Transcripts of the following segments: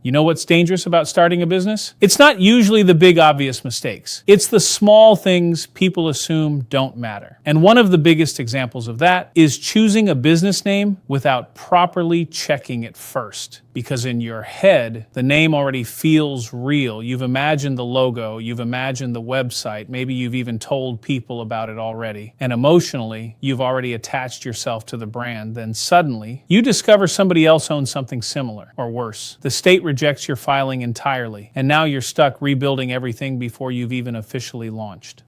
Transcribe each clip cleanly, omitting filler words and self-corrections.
You know what's dangerous about starting a business? It's not usually the big obvious mistakes. It's the small things people assume don't matter. And one of the biggest examples of that is choosing a business name without properly checking it first. Because in your head, the name already feels real. You've imagined the logo, you've imagined the website, maybe you've even told people about it already. And emotionally, you've already attached yourself to the brand. Then suddenly, you discover somebody else owns something similar, or worse. The state rejects your filing entirely, and now you're stuck rebuilding everything before you've even officially launched.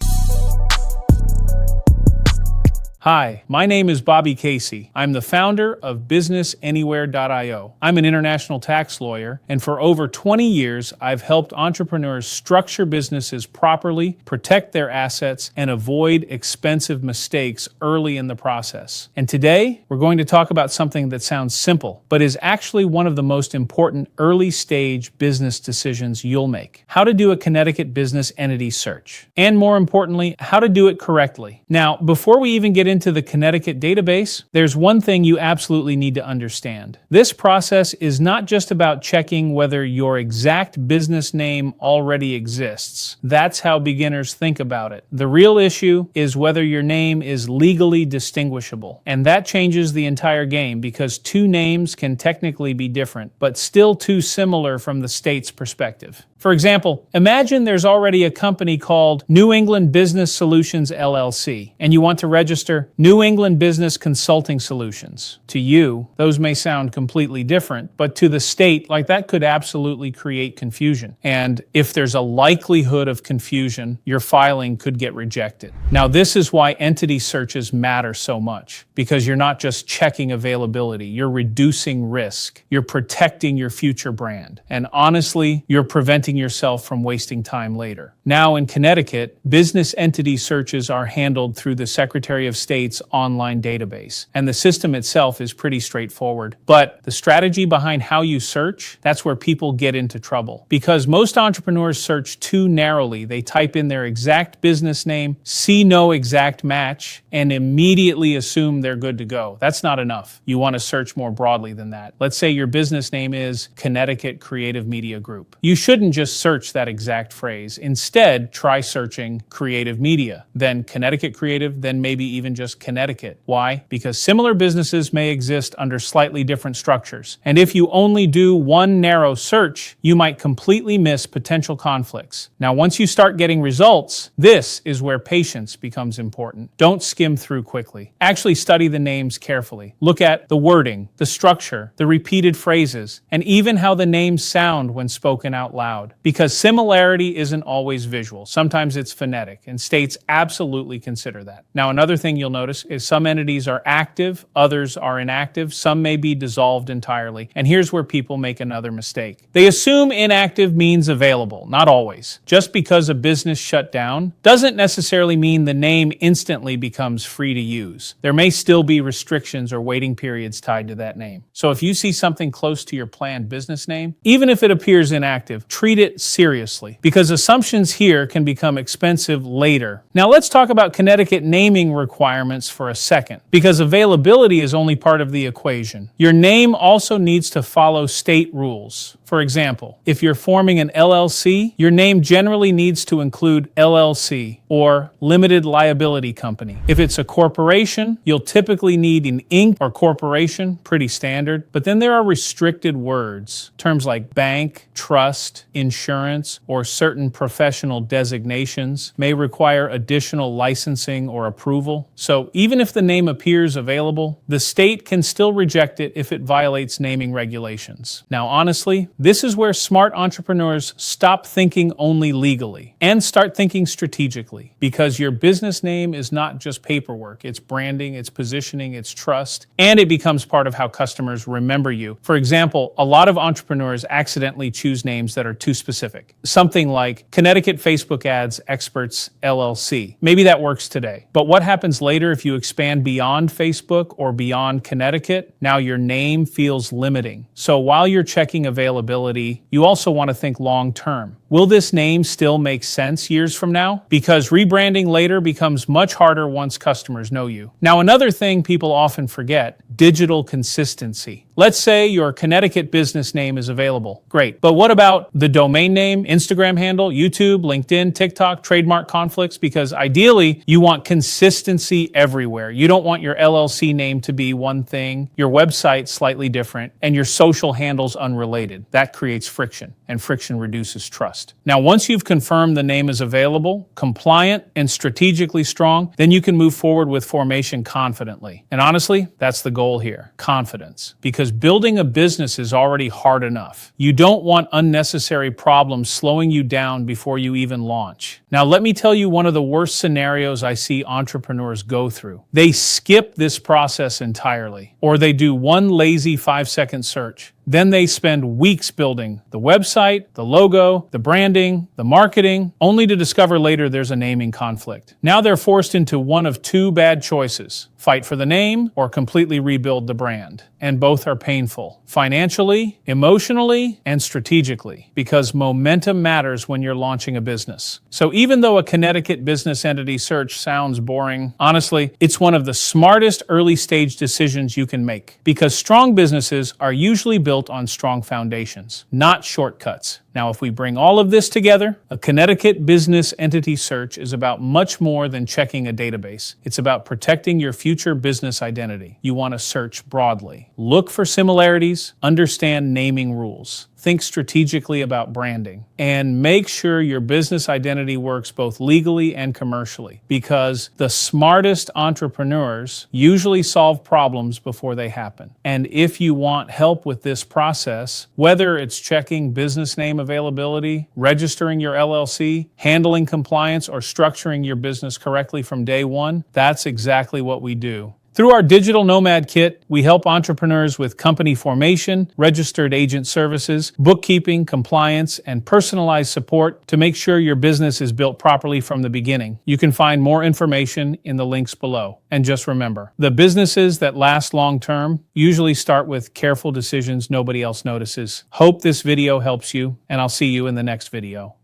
Hi, my name is Bobby Casey. I'm the founder of BusinessAnywhere.io. I'm an international tax lawyer, and for over 20 years, I've helped entrepreneurs structure businesses properly, protect their assets, and avoid expensive mistakes early in the process. And today, we're going to talk about something that sounds simple, but is actually one of the most important early-stage business decisions you'll make. How to do a Connecticut business entity search. And more importantly, how to do it correctly. Now, before we even get into the Connecticut database, there's one thing you absolutely need to understand. This process is not just about checking whether your exact business name already exists. That's how beginners think about it. The real issue is whether your name is legally distinguishable. And that changes the entire game because two names can technically be different, but still too similar from the state's perspective. For example, imagine there's already a company called New England Business Solutions LLC, and you want to register New England Business Consulting Solutions. To you, those may sound completely different, but to the state, that could absolutely create confusion. And if there's a likelihood of confusion, your filing could get rejected. Now, this is why entity searches matter so much, because you're not just checking availability, you're reducing risk, you're protecting your future brand, and honestly, you're preventing yourself from wasting time later. Now in Connecticut, business entity searches are handled through the Secretary of State's online database, and the system itself is pretty straightforward. But the strategy behind how you search, that's where people get into trouble. Because most entrepreneurs search too narrowly. They type in their exact business name, see no exact match, and immediately assume they're good to go. That's not enough. You want to search more broadly than that. Let's say your business name is Connecticut Creative Media Group. You shouldn't just search that exact phrase. Instead, try searching creative media, then Connecticut Creative, then maybe even just Connecticut. Why? Because similar businesses may exist under slightly different structures. And if you only do one narrow search, you might completely miss potential conflicts. Now, once you start getting results, this is where patience becomes important. Don't skim through quickly. Actually study the names carefully. Look at the wording, the structure, the repeated phrases, and even how the names sound when spoken out loud. Because similarity isn't always visual. Sometimes it's phonetic, and states absolutely consider that. Now, another thing you'll notice is some entities are active, others are inactive, some may be dissolved entirely. And here's where people make another mistake. They assume inactive means available. Not always. Just because a business shut down doesn't necessarily mean the name instantly becomes free to use. There may still be restrictions or waiting periods tied to that name. So if you see something close to your planned business name, even if it appears inactive, treat it seriously, because assumptions here can become expensive later. Now let's talk about Connecticut naming requirements for a second, because availability is only part of the equation. Your name also needs to follow state rules. For example, if you're forming an LLC, your name generally needs to include LLC or limited liability company. If it's a corporation, you'll typically need an Inc. or corporation, pretty standard. But then there are restricted words. Terms like bank, trust, insurance, or certain professional designations may require additional licensing or approval. So even if the name appears available, the state can still reject it if it violates naming regulations. Now, honestly, this is where smart entrepreneurs stop thinking only legally and start thinking strategically, because your business name is not just paperwork. It's branding, it's positioning, it's trust, and it becomes part of how customers remember you. For example, a lot of entrepreneurs accidentally choose names that are too specific. Something like Connecticut Facebook Ads Experts LLC. Maybe that works today. But what happens later if you expand beyond Facebook or beyond Connecticut? Now your name feels limiting. So while you're checking availability, you also want to think long term. will this name still make sense years from now? Because rebranding later becomes much harder once customers know you. Now, another thing people often forget, digital consistency. Let's say your Connecticut business name is available. Great. But what about the domain name, Instagram handle, YouTube, LinkedIn, TikTok, trademark conflicts? Because ideally, you want consistency everywhere. You don't want your LLC name to be one thing, your website slightly different, and your social handles unrelated. That creates friction, and friction reduces trust. Now, once you've confirmed the name is available, compliant, and strategically strong, then you can move forward with formation confidently. And honestly, that's the goal here, confidence. Because building a business is already hard enough. You don't want unnecessary problems slowing you down before you even launch. Now, let me tell you one of the worst scenarios I see entrepreneurs go through. They skip this process entirely, or they do one lazy 5-second search. Then they spend weeks building the website, the logo, the branding, the marketing, only to discover later there's a naming conflict. Now they're forced into one of two bad choices: fight for the name or completely rebuild the brand. And both are painful, financially, emotionally, and strategically, because momentum matters when you're launching a business. So even though a Connecticut business entity search sounds boring, honestly, it's one of the smartest early stage decisions you can make, because strong businesses are usually built on strong foundations, not shortcuts. Now, if we bring all of this together, a Connecticut business entity search is about much more than checking a database. It's about protecting your future business identity. You want to search broadly. Look for similarities, understand naming rules. Think strategically about branding, and make sure your business identity works both legally and commercially, because the smartest entrepreneurs usually solve problems before they happen. And if you want help with this process, whether it's checking business name availability, registering your LLC, handling compliance, or structuring your business correctly from day one, that's exactly what we do. Through our Digital Nomad Kit, we help entrepreneurs with company formation, registered agent services, bookkeeping, compliance, and personalized support to make sure your business is built properly from the beginning. You can find more information in the links below. And just remember, the businesses that last long-term usually start with careful decisions nobody else notices. Hope this video helps you, and I'll see you in the next video.